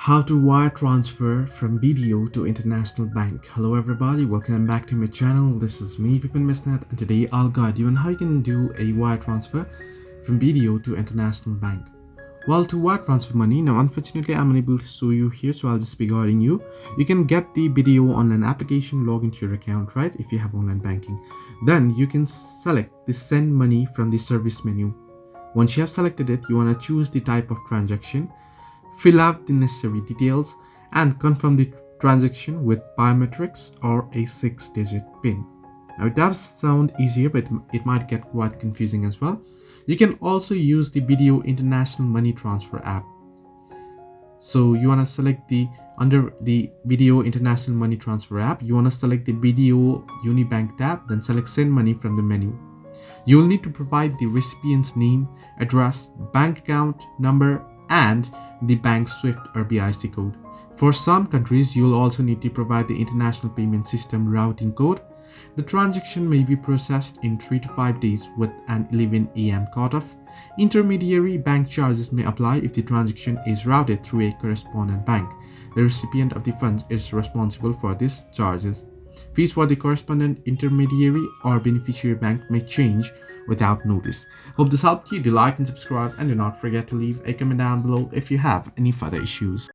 How to wire transfer from BDO to international bank. Hello everybody, welcome back to my channel. This is me, Pipin Misnat, and today I'll guide you on how you can do a wire transfer from BDO to international bank. Well, to wire transfer money, now unfortunately I'm unable to show you here, so I'll just be guiding you. You can get the BDO online application, log into your account, right, if you have online banking. Then you can select the send money from the service menu. Once you have selected it, you want to choose the type of transaction, fill out the necessary details, and confirm the transaction with biometrics or a 6-digit PIN. Now it does sound easier, but it might get quite confusing as well. You can also use the BDO International Money Transfer app. So you want to select under the BDO International Money Transfer app, you want to select the BDO Unibank tab, then select send money from the menu. You will need to provide the recipient's name, address, bank account number, and the bank's SWIFT or BIC code. For some countries, you will also need to provide the International Payment System routing code. The transaction may be processed in 3 to 5 days with an 11 AM cutoff. Intermediary bank charges may apply if the transaction is routed through a correspondent bank. The recipient of the funds is responsible for these charges. Fees for the correspondent intermediary or beneficiary bank may change without notice. Hope this helped you. Do like and subscribe, and do not forget to leave a comment down below if you have any further issues.